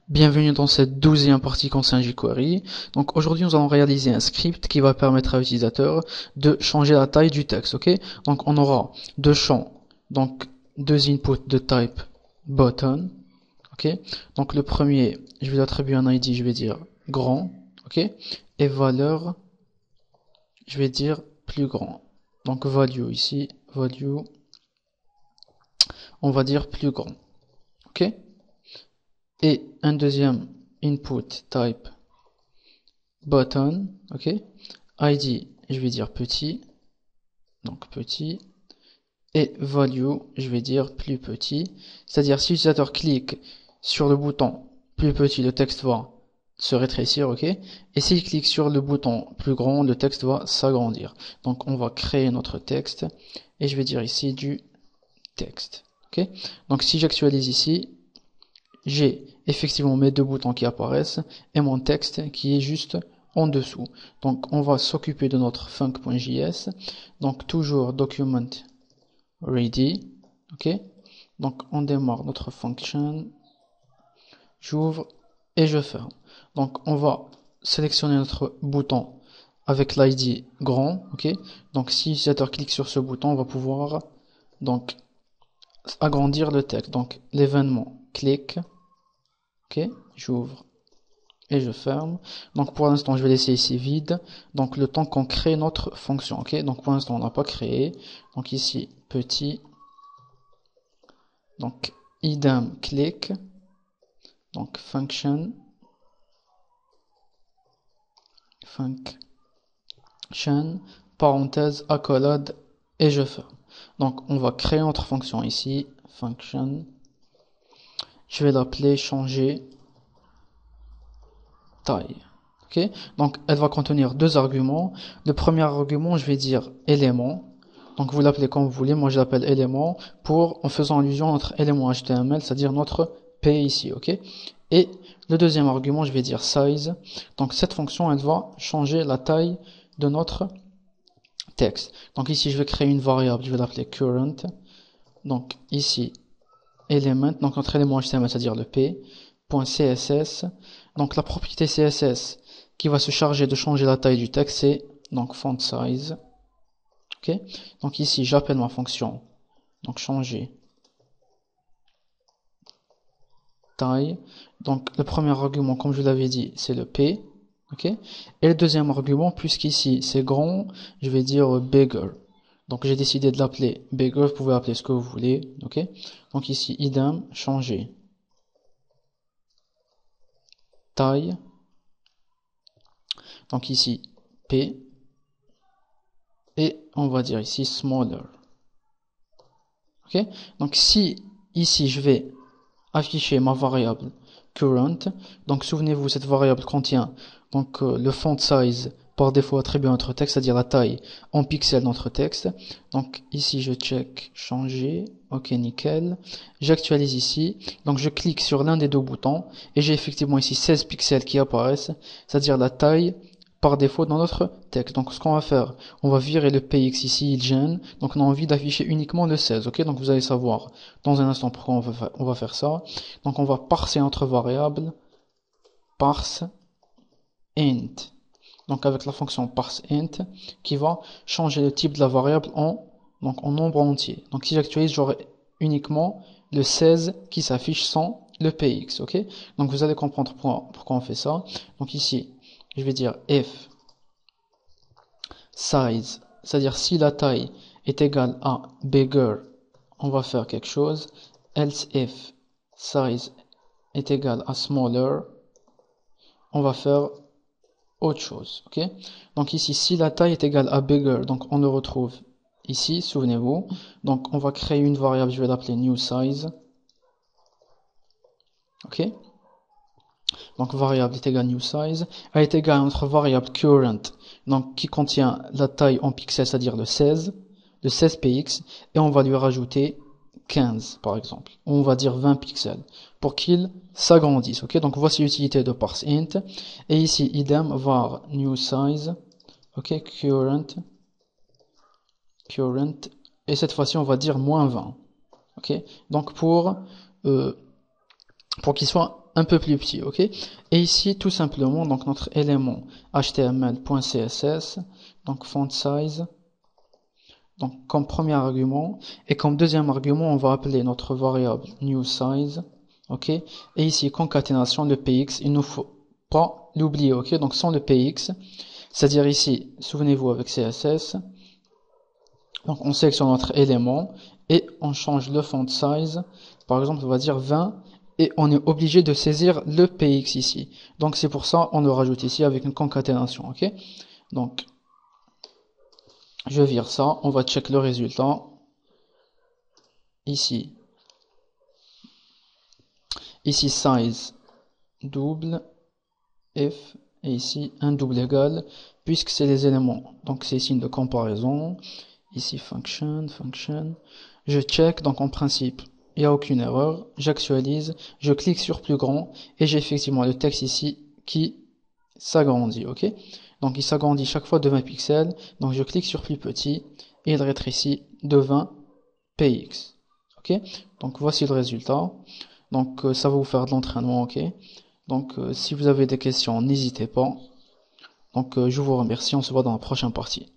Bienvenue dans cette 12e partie concernant jQuery. Donc aujourd'hui nous allons réaliser un script qui va permettre à l'utilisateur de changer la taille du texte. Ok, donc on aura deux champs, donc deux inputs de type button. Ok, donc le premier, je vais l'attribuer un ID, je vais dire grand. Ok, et valeur, je vais dire plus grand. Donc value ici, value, on va dire plus grand. Ok, et un deuxième input type button, ok, ID, je vais dire petit, donc petit, et value, je vais dire plus petit, c'est-à-dire si l'utilisateur clique sur le bouton plus petit, le texte va se rétrécir, ok, et s'il clique sur le bouton plus grand, le texte va s'agrandir. Donc on va créer notre texte, et je vais dire ici du texte, ok. Donc si j'actualise ici, j'ai effectivement mes deux boutons qui apparaissent et mon texte qui est juste en dessous. Donc on va s'occuper de notre func.js. Donc toujours document ready. Ok. Donc on démarre notre function. J'ouvre et je ferme. Donc on va sélectionner notre bouton avec l'ID grand. Ok. Donc si l'utilisateur clique sur ce bouton, on va pouvoir donc agrandir le texte. Donc l'événement clique. Ok, j'ouvre et je ferme. Donc pour l'instant, je vais laisser ici vide. Donc le temps qu'on crée notre fonction. Ok, donc pour l'instant, on n'a pas créé. Donc ici, petit. Donc idem click. Donc function. Parenthèse, accolade et je ferme. Donc on va créer notre fonction ici. Function. Je vais l'appeler changer taille. Ok, donc elle va contenir deux arguments. Le premier argument, je vais dire élément. Donc vous l'appelez comme vous voulez. Moi je l'appelle élément en faisant allusion à notre élément HTML, c'est-à-dire notre P ici. Ok. Et le deuxième argument, je vais dire size. Donc cette fonction, elle va changer la taille de notre texte. Donc ici, je vais créer une variable. Je vais l'appeler current. Donc ici, element. Donc notre élément HTML, c'est-à-dire le P. .css. Donc la propriété CSS qui va se charger de changer la taille du texte, c'est donc font size. Ok. Donc ici, j'appelle ma fonction. Donc changer taille. Donc le premier argument, comme je l'avais dit, c'est le P. Ok. Et le deuxième argument, puisqu'ici c'est grand, je vais dire bigger. Donc j'ai décidé de l'appeler bigger. Vous pouvez appeler ce que vous voulez. Ok. Donc ici, idem, changer taille. Donc ici, P. Et on va dire ici smaller. Ok. Donc si ici je vais afficher ma variable current, donc souvenez-vous, cette variable contient donc le font size par défaut attribué à notre texte, c'est-à-dire la taille en pixels de notre texte. Donc ici je check changer, ok, nickel. J'actualise ici, donc je clique sur l'un des deux boutons et j'ai effectivement ici 16 pixels qui apparaissent, c'est-à-dire la taille par défaut dans notre texte. Donc ce qu'on va faire, on va virer le px ici, il gêne, donc on a envie d'afficher uniquement le 16, ok. Donc vous allez savoir dans un instant pourquoi on va faire ça. Donc on va parser notre variable, parse int, donc avec la fonction parse int, qui va changer le type de la variable donc en nombre entier. Donc si j'actualise, j'aurai uniquement le 16 qui s'affiche sans le px, ok. Donc vous allez comprendre pourquoi on fait ça. Donc ici, je vais dire if size, c'est-à-dire si la taille est égale à bigger, on va faire quelque chose. Else if size est égal à smaller, on va faire autre chose. Ok. Donc ici, si la taille est égale à bigger, donc on le retrouve ici, souvenez-vous. Donc on va créer une variable, je vais l'appeler new size. Ok. Donc variable est égale new size, elle est égale à notre variable current, donc qui contient la taille en pixels, c'est-à-dire le 16 px, et on va lui rajouter 15 par exemple, ou on va dire 20 pixels, pour qu'il s'agrandisse. Ok, donc voici l'utilité de parse int, et ici idem var new size, ok, current, et cette fois-ci on va dire moins 20. Ok, donc pour qu'il soit un peu plus petit, ok? Et ici, tout simplement, donc notre élément html.css, donc font size, donc comme premier argument, et comme deuxième argument, on va appeler notre variable new size, ok? Et ici, concaténation, le px, il ne faut pas l'oublier, ok? Donc sans le px, c'est-à-dire ici, souvenez-vous avec CSS, donc on sélectionne notre élément, et on change le font size, par exemple, on va dire 20, et on est obligé de saisir le px ici. Donc c'est pour ça on le rajoute ici avec une concaténation, ok? Donc je vire ça, on va check le résultat. Ici size double if, et ici un double égal, puisque c'est les éléments. Donc c'est signe de comparaison. Ici function, je check, donc en principe il n'y a aucune erreur, j'actualise, je clique sur plus grand, et j'ai effectivement le texte ici qui s'agrandit, ok? Donc il s'agrandit chaque fois de 20 pixels, donc je clique sur plus petit, et il rétrécit de 20 px, ok? Donc voici le résultat, donc ça va vous faire de l'entraînement, ok? Donc si vous avez des questions, n'hésitez pas, donc je vous remercie, on se voit dans la prochaine partie.